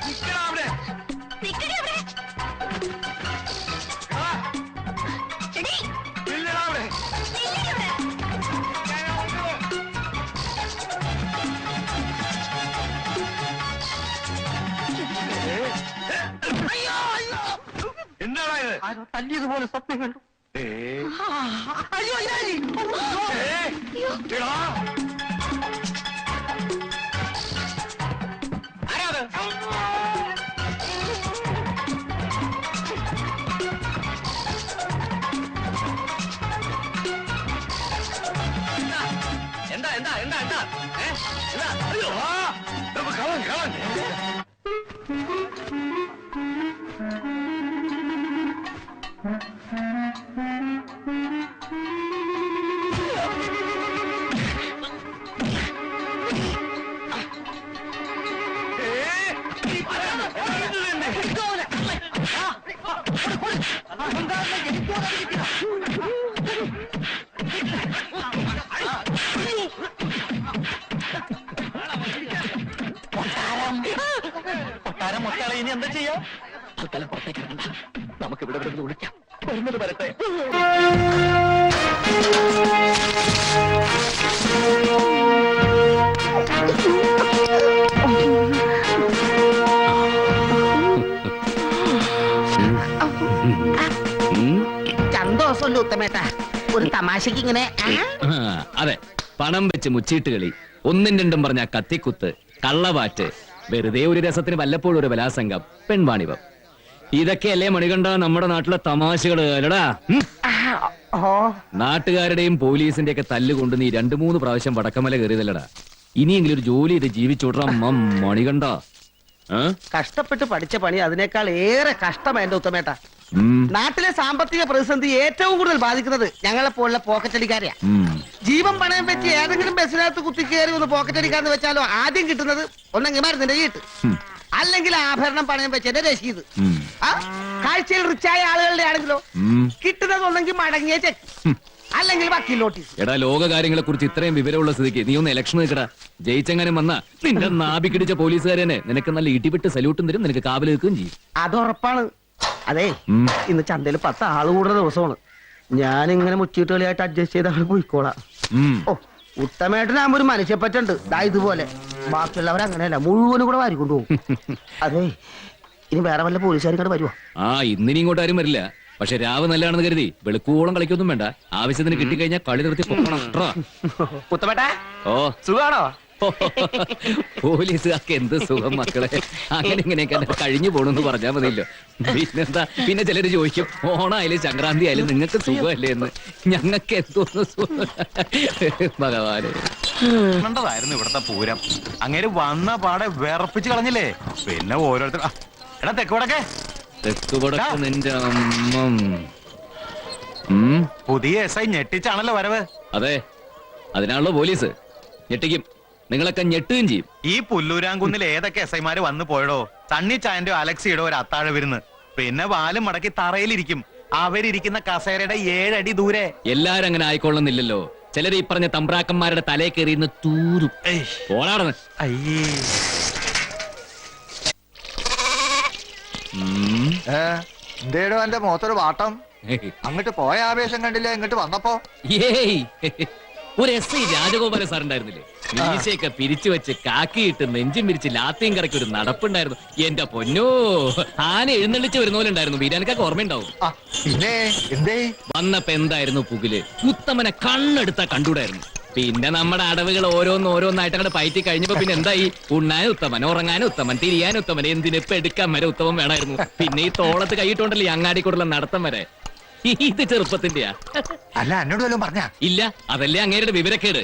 [SPEAKER 7] നിൽക്കണം അവിടെ.
[SPEAKER 1] നിക്കടി അവിടെ. എടീ,
[SPEAKER 7] നില്ലടാ അവിടെ.
[SPEAKER 1] നില്ലടി അവിടെ.
[SPEAKER 7] എന്താടാ ഇത്?
[SPEAKER 4] ആരോ തല്ലിയതുപോലെ സ്വപ്നം കണ്ടു.
[SPEAKER 7] അയ്യോ
[SPEAKER 4] അയ്യോ
[SPEAKER 7] എടാ.
[SPEAKER 5] എന്താ എന്താ എന്താ എന്താ എന്താ?
[SPEAKER 7] അയ്യോ, കളൻ കളൻ.
[SPEAKER 6] കൊട്ടാരം മൊട്ടാളെ ഇനി എന്താ ചെയ്യാ? തൽക്കാലം പുറത്തേക്ക് ഇറങ്ങണ്ട, നമുക്ക് ഇവിടെ ഇവിടെ വിളിക്കാം. വരുന്നത് വരട്ടെ.
[SPEAKER 4] സന്തോഷമല്ലോ ഉത്തമേട്ട, ഒരു തമാശക്ക് ഇങ്ങനെ.
[SPEAKER 2] അതെ, പണം വെച്ച് മുച്ചീട്ട് കളി, ഒന്നും രണ്ടും പറഞ്ഞ കത്തിക്കുത്ത്, കള്ളവാറ്റ്, വെറുതെ ഒരു രസത്തിന് വല്ലപ്പോഴും ഒരു ബലാസംഗം, പെൺവാണിഭം, ഇതൊക്കെയല്ലേ മണികണ്ഠ നമ്മുടെ നാട്ടിലെ തമാശകള് അല്ലടാ. നാട്ടുകാരുടെയും പോലീസിന്റെ ഒക്കെ തല്ലുകൊണ്ട് നീ 2-3 പ്രാവശ്യം വടക്കമല കയറിയതല്ലടാ. ഇനിയെങ്കിലും ഒരു ജോലി ചെയ്ത് ജീവിച്ചോട്ടാ മണികണ്ഠ.
[SPEAKER 4] കഷ്ടപ്പെട്ട് പഠിച്ച പണി അതിനേക്കാൾ ഏറെ കഷ്ടമാണ് എന്റെ ഉത്തമേട്ട. നാട്ടിലെ സാമ്പത്തിക പ്രതിസന്ധി ഏറ്റവും കൂടുതൽ ബാധിക്കുന്നത് ഞങ്ങളെ പോലുള്ള പോക്കറ്റടിക്കാരെയാ. ജീവൻ പണയം വെച്ച് ഏതെങ്കിലും ബസ്സിനകത്ത് കുത്തിക്കേറി ഒന്ന് പോക്കറ്റടിക്കാന്ന് വെച്ചാലോ ആദ്യം കിട്ടുന്നത് ഒന്നെങ്കിൽ മരുന്നിന്റെ ചീട്ട്, അല്ലെങ്കിൽ ആഭരണം പണയം വെച്ചതിന്റെ രസീത്. കാഴ്ചയിൽ റിച്ചായ ആളുകളുടെ ആണെങ്കിലോ കിട്ടുന്നത് ഒന്നെങ്കിൽ മടങ്ങിയ ചെക്ക്, അല്ലെങ്കിൽ വക്കീൽ നോട്ടീസ്.
[SPEAKER 2] എടാ, ലോക കാര്യങ്ങളെ കുറിച്ച് ഇത്രയും വിവരമുള്ള സ്ഥിതിക്ക് നീ ഒന്ന് ഇലക്ഷൻ നിൽക്കടാ. ജയിച്ചെങ്ങാനും വന്നാ നിന്റെ നാഭിക്കിടിച്ച പോലീസുകാരനെ നിനക്ക് നല്ല ഇടിവിട്ട് സല്യൂട്ടും തരും, നിനക്ക് കാവൽ നിൽക്കുകയും ചെയ്യും.
[SPEAKER 4] അതുറപ്പാണ്. അതെ, ഇന്ന് ചന്തയിൽ 10 ആള് കൂടുന്ന ദിവസമാണ്. ഞാനിങ്ങനെ മുച്ചീട്ട് കളിയായിട്ട് അഡ്ജസ്റ്റ് ചെയ്ത് അവിടെ പോയിക്കോളാം. ഓ, ഉത്തമേട്ടനാകുമ്പോ ഒരു മനുഷ്യപ്പറ്റുണ്ട്. ദാ ഇതുപോലെ ബാക്കിയുള്ളവർ അങ്ങനെയല്ല, മുഴുവനും കൂടെ വാരിക്കൊണ്ടുപോകും. അതെ, ഇനി വേറെ വല്ല പോലീസുകാരും വരുവോ?
[SPEAKER 2] ഇന്നിനി ഇങ്ങോട്ട് ആരും വരില്ല. പക്ഷെ രാവ് നല്ലതാണെന്ന് കരുതി വെളുക്കോളം കളിക്കൊന്നും വേണ്ട. ആവശ്യത്തിന് കിട്ടിക്കഴിഞ്ഞാൽ കളി നിർത്തി പൊക്കണം.
[SPEAKER 4] ഉത്തമേട്ടാ,
[SPEAKER 2] ഓ,
[SPEAKER 4] സുഖാണോ?
[SPEAKER 2] പോലീസുകാർക്ക് എന്ത് സുഖം മക്കളെ. അങ്ങനെ ഇങ്ങനെയൊക്കെ കഴിഞ്ഞു പോണെന്ന് പറഞ്ഞാൽ മതിയല്ലോ. പിന്നെന്താ, പിന്നെ ചിലര് ചോദിക്കും ഓണായാലും സംക്രാന്തി ആയാലും നിങ്ങൾക്ക് സുഖമല്ലേ എന്ന്. ഞങ്ങൾക്ക് എന്തോന്ന് സുഖം ഭഗവാന്.
[SPEAKER 8] ായിരുന്നു ഇവിടത്തെ പൂരം. അങ്ങനെ വന്ന പാടെ വിറപ്പിച്ച് കളഞ്ഞില്ലേ. പിന്നെ ഓരോരുത്തർ എടാ തെക്കുവടക്കെ
[SPEAKER 2] തെക്കുപടക്ക് നിന്റെ അമ്മ.
[SPEAKER 8] പുതിയ SI ഞെട്ടിച്ചാണല്ലോ വരവ്.
[SPEAKER 2] അതെ, അതിനാണല്ലോ പോലീസ്. ഞെട്ടിക്കും, നിങ്ങളൊക്കെ ഞെട്ടുകയും ചെയ്യും.
[SPEAKER 8] ഈ പുല്ലൂരാങ്കുന്നിൽ ഏതൊക്കെ SI മാര് വന്നു പോയടോ. സണ്ണി ചായന്റെയോ അലക്സിയുടെയോ ഒരു അത്താഴ വിരുന്ന്. പിന്നെ വാലും മടക്കി തറയിലിരിക്കും. അവരിയ്ക്കുന്ന കസേരയുടെ 7 അടി ദൂരെ.
[SPEAKER 2] എല്ലാരും അങ്ങനെ ആയിക്കൊള്ളുന്നില്ലല്ലോ. ചിലര് ഈ പറഞ്ഞ തമ്പ്രാക്കന്മാരുടെ തലേ കയറിയുന്ന തൂരും. ഓടാടന്ന്.
[SPEAKER 8] അയ്യേ.
[SPEAKER 7] എന്തേടോ എന്റെ മുഖത്തൊരു വാട്ടം? അങ്ങോട്ട് പോയ ആവേശം കണ്ടില്ല, ഇങ്ങോട്ട് വന്നപ്പോ.
[SPEAKER 2] ഏയ്, ഒരു എസ് ഐ രാജഗോപാല സാർ ഉണ്ടായിരുന്നില്ലേ? മീശയൊക്കെ പിരിച്ചു വെച്ച് കാക്കിയിട്ട് നെഞ്ചും പിരിച്ച് ലാത്തിയും കറക്കി ഒരു നടപ്പുണ്ടായിരുന്നു. എന്റെ പൊന്നോ, ആന എഴുന്നള്ളിച്ച് വരുന്ന പോലെ ഉണ്ടായിരുന്നു. ബീരാനൊക്കെ ഓർമ്മയുണ്ടാവും.
[SPEAKER 7] പിന്നെ എന്തേ
[SPEAKER 2] വന്നപ്പോ എന്തായിരുന്നു പുകില്? ഉത്തമനെ കണ്ണെടുത്താ കണ്ടൂടായിരുന്നു. പിന്നെ നമ്മുടെ അടവുകൾ ഓരോന്നായിട്ട് അങ്ങോട്ട് പയറ്റി കഴിഞ്ഞപ്പോ പിന്നെ എന്തായി? ഉണ്ണാൻ ഉത്തമൻ, ഉറങ്ങാൻ ഉത്തമൻ, തിരിയാൻ ഉത്തമൻ, എന്തിനിപ്പൊ എടുക്കാൻ വരെ ഉത്തമൻ വേണമായിരുന്നു. പിന്നെ ഈ തോളത്ത് കൈയിട്ടുണ്ടല്ലോ ഈ അങ്ങാടിക്കൂടുള്ള നടത്തം വരെ. ഇത് ചെറുപ്പത്തിന്റെയാ?
[SPEAKER 7] അല്ല, എന്നോട് വല്ലതും പറഞ്ഞാ?
[SPEAKER 2] ഇല്ല, അതല്ലേ അങ്ങേരുടെ വിവരക്കേട്.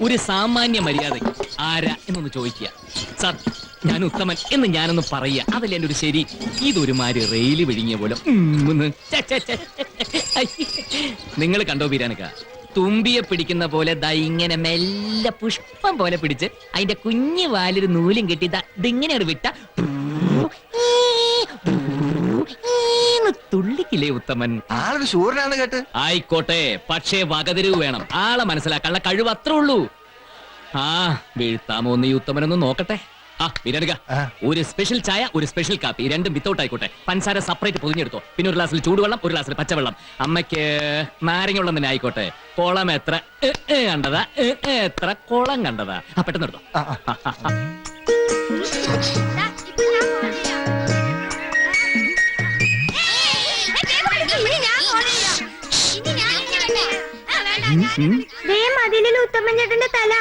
[SPEAKER 2] ഒരു സാമാന്യ മര്യാദയ്ക്ക് ആരാ എന്നൊന്ന് ചോദിക്കുക. സാർ, ഞാൻ ഉത്തമൻ എന്ന് ഞാനൊന്ന് പറയുക, അതല്ലേ എന്റെ ഒരു ശരി. ഇതൊരുമാതിരി റെയില് വിഴിഞ്ഞ പോലെ. നിങ്ങൾ കണ്ടോ ബീരാനക്ക? തുമ്പിയെ പിടിക്കുന്ന പോലെ ദാ ഇങ്ങനെ മെല്ലെ പുഷ്പം പോലെ പിടിച്ച് അതിന്റെ കുഞ്ഞു വാലൊരു നൂലും കെട്ടി ഇതിങ്ങനെ വിട്ട തുള്ളിക്കില്ലേ ഉത്തമൻ?
[SPEAKER 7] ആളൊരു ശൂരനാണ് കേട്ട്.
[SPEAKER 2] ആയിക്കോട്ടെ, പക്ഷേ വകതിരിവ് വേണം. ആളെ മനസ്സിലാക്കാനുള്ള കഴിവ് അത്രേ ഉള്ളൂ. ആ വീഴ്ത്താമോ നീ ഉത്തമനൊന്ന് നോക്കട്ടെ. ആ ബീരാനക്ക, ഒരു സ്പെഷ്യൽ ചായ, ഒരു സ്പെഷ്യൽ കാപ്പി, രണ്ടും വിത്തൗട്ട് ആയിക്കോട്ടെ. പഞ്ചസാര സെപ്പറേറ്റ് പൊതിഞ്ഞെടുത്തോ. പിന്നെ ഒരു ഗ്ലാസ്സിൽ ചൂടുവെള്ളം, ഒരു ഗ്ലാസ്സിൽ പച്ചവെള്ളം. അമ്മയ്ക്ക് നാരങ്ങ വെള്ളം തന്നെ ആയിക്കോട്ടെ. കുളം എത്ര കണ്ടതാ, എത്ര കുളം കണ്ടതാ. പെട്ടെന്ന് എടുത്തോ.
[SPEAKER 1] ഉത്തമൻ ചേട്ടന്റെ തല.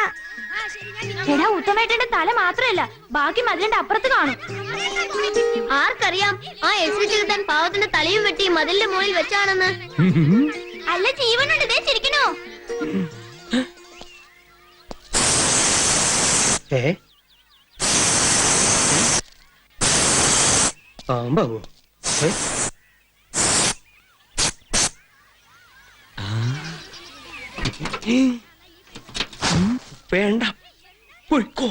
[SPEAKER 1] എടാ, ഉത്തമേട്ടന്റെ തല മാത്രല്ല, ബാക്കി മതിലിന്റെ അപ്പുറത്ത് കാണും. ആർക്കറിയാം, ആ എസ് ചെറുത്താൻ പാവത്തിന്റെ തലയും വെട്ടി മതിലിന്റെ മുകളിൽ വെച്ചാണെന്ന്. അല്ല, ജീവനുണ്ട്, ദേ ചിരിക്കണോ?
[SPEAKER 5] വേണ്ട, പൊയ്ക്കോ.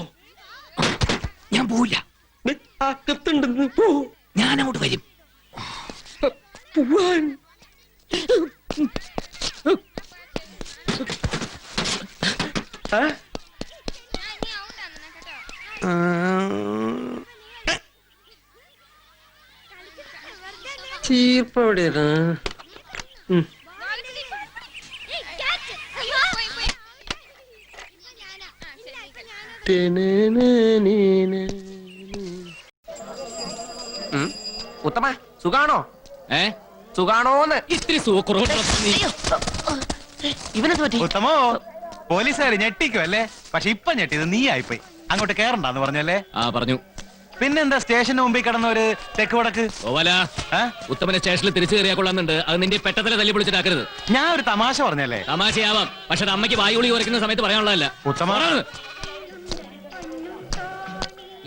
[SPEAKER 2] ഞാൻ പോവില്ല.
[SPEAKER 5] അകത്തുണ്ടെന്ന് പോ.
[SPEAKER 2] ഞാൻ അങ്ങോട്ട് വരും.
[SPEAKER 5] പോവാൻ ചീർപ്പവിടെയാണ്.
[SPEAKER 6] ഉത്തമ, സുഖാണോ? സുഖാണോന്ന്?
[SPEAKER 2] ഇത്തിരി സുഖക്കുറവുണ്ടോ?
[SPEAKER 6] ഇവനെന്ത് പറ്റി?
[SPEAKER 8] ഉത്തമോ, പോലീസുകാര് ഞെട്ടിക്കും അല്ലേ? പക്ഷെ ഇപ്പൊ ഞെട്ടിയത് നീ ആയിപ്പോയി. അങ്ങോട്ട് കേറണ്ടെന്ന് പറഞ്ഞല്ലേ?
[SPEAKER 2] ആ പറഞ്ഞു.
[SPEAKER 8] പിന്നെന്താ സ്റ്റേഷന് മുമ്പിൽ കിടന്ന ഒരു തെക്ക് വടക്ക്?
[SPEAKER 2] ഉത്തമനെ സ്റ്റേഷനിൽ തിരിച്ചു കയറിയാ കൊള്ളാന്നുണ്ട്. അത് നിന്റെ പെട്ടത്തിലെ തല്ലി പൊളിച്ചിട്ടാക്കരുത്.
[SPEAKER 8] ഞാൻ ഒരു തമാശ പറഞ്ഞല്ലേ?
[SPEAKER 2] തമാശയാവാം, പക്ഷെ അത് അമ്മയ്ക്ക് വായുളി കുറയ്ക്കുന്ന സമയത്ത് പറയാനുള്ളതല്ല.
[SPEAKER 8] ഉത്തമ,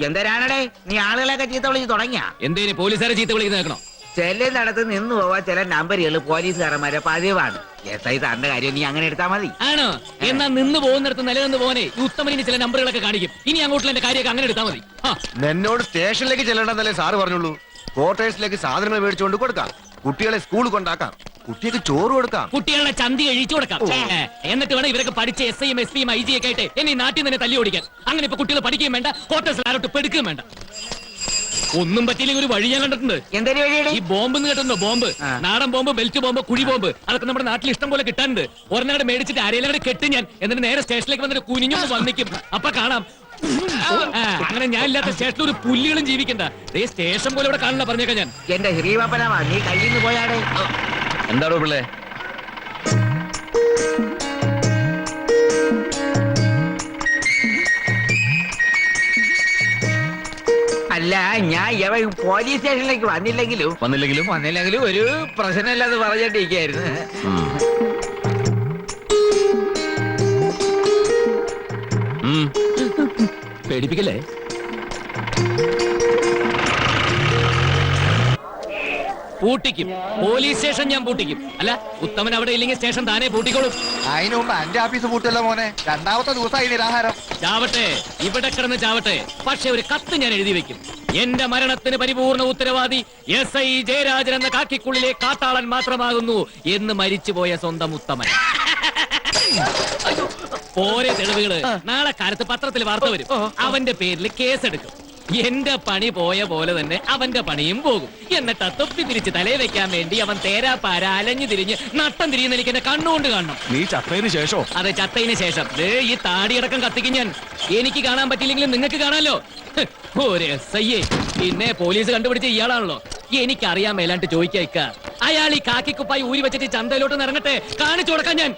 [SPEAKER 6] എന്തരാണടേ നീ ആളുകളൊക്കെ ചീത്ത വിളിച്ച് തുടങ്ങിയ?
[SPEAKER 2] എന്തേലും പോലീസുകാരെ ചീത്ത വിളിക്കുന്ന കേൾക്കണോ?
[SPEAKER 6] ചെല്ലുന്നിടത്ത് നിന്ന് പോവാ ചില നമ്പറുകൾ പോലീസുകാരന്മാരെ പതിവാണ്. എസ് ഐ സാറിന്റെ കാര്യം നീ അങ്ങനെ എടുത്താൽ മതി.
[SPEAKER 2] ആണോ? എന്നാ നിന്ന് പോകുന്നിടത്ത് നിലനിന്ന് പോനെ ഉത്തമനിന് ചില നമ്പറുകളൊക്കെ കാണിക്കും. ഇനി അങ്ങോട്ടുള്ള എന്റെ കാര്യമൊക്കെ അങ്ങനെ എടുത്താൽ മതി.
[SPEAKER 7] എന്നോട് സ്റ്റേഷനിലേക്ക് ചെല്ലണ്ടെന്നല്ലേ സാറ് പറഞ്ഞുള്ളൂ. ക്വാർട്ടേഴ്സിലേക്ക് സാധനങ്ങൾ മേടിച്ചുകൊണ്ട് കൊടുക്കാം, കുട്ടികളെ സ്കൂൾ കൊണ്ടാക്കാം, കുട്ടിക്ക് ചോറ് കൊടുക്കാം,
[SPEAKER 2] കുട്ടികളെ ചന്തി കഴിച്ചു കൊടുക്കാം. എന്നിട്ട് വേണം ഇവരൊക്കെ പഠിച്ച എസ് ഐയും എസ് പിയും ഐ ജി ഒക്കെ ആയിട്ട് എന്നെ നാട്ടിൽ തന്നെ തല്ലി ഓടിക്കാൻ. അങ്ങനെ ഇപ്പൊ കുട്ടികൾ പഠിക്കുകയും വേണ്ട, ക്വാർട്ടേഴ്സിൽ ആരോട്ട് പെടുക്കുകയും വേണ്ട. ഒന്നും പറ്റിയില്ലെങ്കിൽ ഒരു വഴി ഞാൻ കണ്ടിട്ടുണ്ട്.
[SPEAKER 6] എന്തൊരു വഴിയുടെ?
[SPEAKER 2] ഈ ബോംബ് കേട്ടോ, ബോംബ്, നാടൻ ബോംബ്, ബെൽറ്റ് ബോംബ്, കുഴി ബോംബ്, അതൊക്കെ നമ്മുടെ നാട്ടിൽ ഇഷ്ടം പോലെ കിട്ടാനുണ്ട്. ഒരെണ്ണയുടെ മേടിച്ചിട്ട് ആരെയും കെട്ടി ഞാൻ എന്നിട്ട് നേരെ സ്റ്റേഷനിലേക്ക് വന്നിട്ട് കുനിഞ്ഞൊന്ന് വന്നിക്കും. അപ്പൊ കാണാം. അങ്ങനെ ഞാൻ ഇല്ലാത്ത സ്റ്റേഷനിൽ ഒരു പുല്ലുകളും ജീവിക്കണ്ട. സ്റ്റേഷൻ പോലെ ഇവിടെ കാണില്ല, പറഞ്ഞേക്കാം ഞാൻ.
[SPEAKER 6] എന്റെ ശ്രീവാപ്പനാ, നീ കയ്യിൽ നിന്ന് പോയാടെ.
[SPEAKER 2] എന്താണോ പിള്ളേ?
[SPEAKER 6] അല്ല, ഞാൻ പോലീസ് സ്റ്റേഷനിലേക്ക് വന്നില്ലെങ്കിലും ഒരു പ്രശ്നമില്ലെന്ന് പറഞ്ഞിട്ടിരിക്കായിരുന്നു.
[SPEAKER 2] പേടിപ്പിക്കല്ലേ? പൂട്ടിക്കും. പോലീസ് സ്റ്റേഷൻ ഞാൻ പൂട്ടിക്കും. അല്ല, ഉത്തമൻ അവിടെ ഇല്ലെങ്കിൽ സ്റ്റേഷൻ താനേ പൂട്ടിക്കോളും.
[SPEAKER 7] അതിനു മുമ്പ് എന്റെ ഓഫീസ് പൂട്ടല്ലോ മോനെ. രണ്ടാമത്തെ ദിവസമായി നിരാഹാരം.
[SPEAKER 2] ചാവട്ടെ, ഇവിടെ കിടന്ന് ചാവട്ടെ. പക്ഷെ ഒരു കത്ത് ഞാൻ എഴുതി വെക്കും. എന്റെ മരണത്തിന് പരിപൂർണ ഉത്തരവാദി SI ജയരാജൻ എന്ന കാക്കിക്കുള്ളിലെ കാട്ടാളൻ മാത്രമാകുന്നു എന്ന് മരിച്ചുപോയ സ്വന്തം ഉത്തമൻ. ഓരോ തെളിവുകള് നാളെ കാലത്ത് പത്രത്തിൽ വാർത്ത വരും. അവന്റെ പേരിൽ കേസെടുക്കും. എന്റെ പണി പോയ പോലെ തന്നെ അവന്റെ പണിയും പോകും. എന്നിട്ട് തൊപ്പി തിരിച്ച് തലേ വെക്കാൻ വേണ്ടി അവൻ തേരാപ്പാര അലഞ്ഞു തിരിഞ്ഞ് നട്ടം തിരിയുന്ന എനിക്ക് എന്റെ കണ്ണുകൊണ്ട് കാണണം.
[SPEAKER 8] നീ ചത്തതിന് ശേഷോ?
[SPEAKER 2] അതെ, ചത്തതിന് ശേഷം. ഈ താടിയടക്കം കത്തിക്കും ഞാൻ. എനിക്ക് കാണാൻ പറ്റിയില്ലെങ്കിലും നിങ്ങൾക്ക് കാണാമല്ലോ. ഒരു SI പിന്നെ പോലീസ് കണ്ടുപിടിച്ച ഇയാളാണല്ലോ. എനിക്കറിയാൻ മേലാണ്ട് ചോദിക്ക. അയാൾ ഈ കാക്കിക്കുപ്പായി ഊരി വെച്ചിട്ട് ചന്തയിലോട്ട് ഇറങ്ങട്ടെ, കാണിച്ചു കൊടുക്കാൻ ഞാൻ.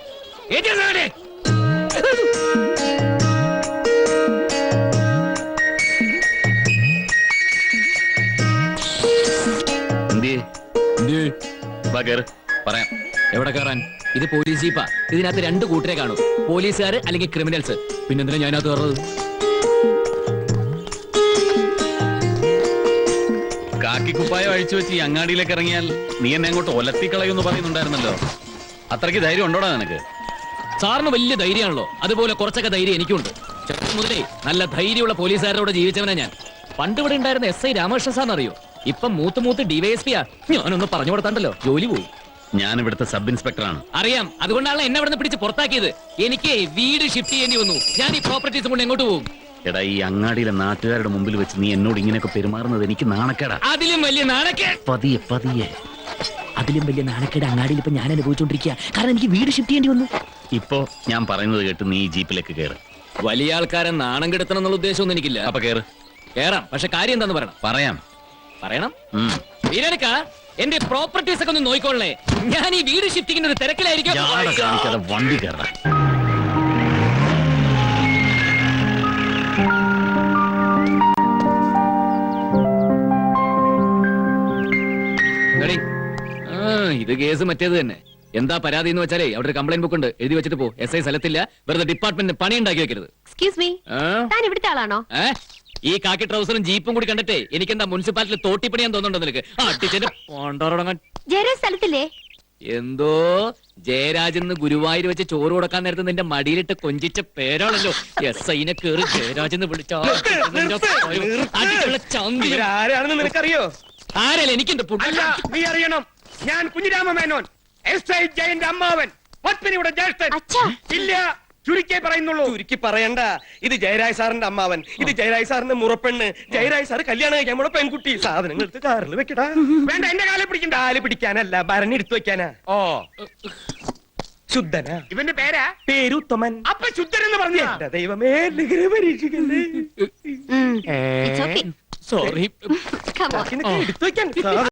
[SPEAKER 6] പറയാം.
[SPEAKER 2] എവിടെ കയറാൻ? ഇത് പോലീസ് ജീപ്പാ. ഇതിനകത്ത് 2 കൂട്ടരെ കാണും, പോലീസുകാർ അല്ലെങ്കിൽ ക്രിമിനൽസ്. പിന്നെന്തിനാ ഞാനകത്ത് കയറുന്നത്?
[SPEAKER 6] കാക്കിക്കുപ്പായം അഴിച്ചു വെച്ച് ഈ അങ്ങാടിയിലേക്ക് ഇറങ്ങിയാൽ നീ എന്നെ അങ്ങോട്ട് ഒലത്തിക്കളയെന്ന് പറയുന്നുണ്ടായിരുന്നല്ലോ. അത്രയ്ക്ക് ധൈര്യം ഉണ്ടോടാ നിനക്ക്?
[SPEAKER 2] സാറിന് വലിയ ധൈര്യമാണല്ലോ, അതുപോലെ കുറച്ചൊക്കെ ധൈര്യം എനിക്കുണ്ട്. ചെറുപ്പം മുതലേ നല്ല ധൈര്യമുള്ള പോലീസുകാരോട് ജീവിച്ചവനാ ഞാൻ. പണ്ട് ഇവിടെ ഉണ്ടായിരുന്ന SI രാമകൃഷ്ണൻ സാറിന് അറിയോ? ഇപ്പം മൂത്ത് DYSPയാ. ഞാനൊന്ന് പറഞ്ഞു കൊടുത്താണ്ടല്ലോ ജോലി പോയി.
[SPEAKER 6] ഞാൻ ഇവിടുത്തെ സബ് ഇൻസ്പെക്ടറാണ്.
[SPEAKER 2] അറിയാം, അതുകൊണ്ടാണ് എന്നെ ഇവിടെ നിന്ന് പിടിച്ച് പുറത്താക്കിയത്. എനിക്ക് വീട് ഷിഫ്റ്റ് ചെയ്യേണ്ടി വന്നു. ഞാൻ ഈ പ്രോപ്പർട്ടീസ് കൊണ്ട് എങ്ങോട്ട് പോകും?
[SPEAKER 6] എടാ, ഈ അങ്ങാടിയിലെ നാട്ടുകാരുടെ മുമ്പിൽ വെച്ച് നീ എന്നോട് ഇങ്ങനെയൊക്കെ പെരുമാറുന്നത് എനിക്ക് നാണക്കേടാ.
[SPEAKER 2] അതിലും വലിയ നാണക്കേട്.
[SPEAKER 6] പതിയെ
[SPEAKER 2] അതിലും വലിയ നാണക്കേട് അങ്ങാടിയിൽ ഇപ്പൊ ഞാൻ അനുഭവിച്ചോണ്ടിരിക്കുക. കാരണം എനിക്ക് വീട് ഷിഫ്റ്റ് ചെയ്യേണ്ടി വന്നു.
[SPEAKER 6] ഇപ്പോ ഞാൻ പറയുന്നത് കേട്ട് നീ ഈ ജീപ്പിലേക്ക് കയറ്.
[SPEAKER 2] വലിയ ആൾക്കാരെ നാണം കെടുത്തണം എന്നുള്ള ഉദ്ദേശമൊന്നും എനിക്കില്ല.
[SPEAKER 6] അപ്പൊ കയറ്.
[SPEAKER 2] കേറാം, പക്ഷെ കാര്യം എന്താന്ന് പറയണം.
[SPEAKER 6] പറയാം.
[SPEAKER 2] വീരടുക്ക, എന്റെ പ്രോപ്പർട്ടീസ് ഒക്കെ ഒന്ന് നോക്കിക്കൊള്ളേ. ഞാൻ ഈ വീട് ഷിഫ്റ്റിങ്ങിന് ഒരു തിരക്കിലായിരിക്കും.
[SPEAKER 6] വണ്ടി കയറാം.
[SPEAKER 2] ഇത് കേസ് മറ്റേത് തന്നെ. എന്താ പരാതി എന്ന് വെച്ചാലേ അവിടെ ഒരു കംപ്ലൈന്റ് ബുക്ക് ഉണ്ട്, എഴുതി വെച്ചിട്ട് പോ. SI സ്ഥലത്തില്ല, വെറുതെ ഡിപ്പാർട്ട്മെന്റിന് പണി ഉണ്ടാക്കി വെക്കരുത്.
[SPEAKER 1] എക്സ്ക്യൂസ് മീ, താൻ ഇവിടുത്തെ ആളാണോ?
[SPEAKER 2] ഈ കാക്കി ട്രൗസറും ജീപ്പും കൂടി കണ്ടിട്ടേ എനിക്കെന്താ മുനിസിപ്പാലിറ്റി തോട്ടിപ്പണിയാൻ തോന്നുന്നുണ്ടോ നിനക്ക്?
[SPEAKER 1] ജയരാജ് സ്ഥലത്തില്ലേ?
[SPEAKER 2] എന്തോ ജയരാജെന്ന് ഗുരുവായൂർ വെച്ച് ചോറ് കൊടുക്കാൻ നേരത്തെ നിന്റെ മടിയിലിട്ട് കൊഞ്ചിച്ച പേരാണല്ലോ. SIനെ കേറി ജയരാജെന്ന് വിളിച്ചാ
[SPEAKER 5] ആരാണെന്ന് നിനക്കറിയോ?
[SPEAKER 2] ആരല്ല എനിക്കെന്ത്
[SPEAKER 5] അല്ല, നീ അറിയണം. ഞാൻ കുഞ്ഞിരാമ മേനോൻ, SI ജയന്റെ അമ്മാവൻ, പത്മിനിയുടെ ജ്യേഷ്ഠൻ.
[SPEAKER 1] അച്ഛാ.
[SPEAKER 5] ഇല്ല, ചുരുക്കി പറയുന്നുള്ളൂ. ചുരുക്കി പറയണ്ട. ഇത് ജയരാജ് സാറിന്റെ അമ്മാവൻ, ഇത് ജയരാജ് സാറിന്റെ മുറപ്പെണ്ണ്. ജയരാജ് സാറ് കല്യാണം കഴിക്കാൻ നമ്മുടെ പെൺകുട്ടി. സാധനങ്ങൾ എടുത്ത് കാറിൽ വെക്കടാ. വേണ്ട, എന്റെ കാലിൽ പിടിക്കണ്ട. കാല് പിടിക്കാനല്ല, ഭരണി എടുത്തു വെക്കാനാ. ഓ, ശുദ്ധനാ. ഇവന്റെ പേരാ? പേരുത്തമൻ. അപ്പൊ ശുദ്ധൻ എന്ന് പറഞ്ഞു. എന്റെ ദൈവമേ, പരീക്ഷിക്കല്ലേ.
[SPEAKER 2] സോറി.
[SPEAKER 5] എടുത്തു വെക്കാൻ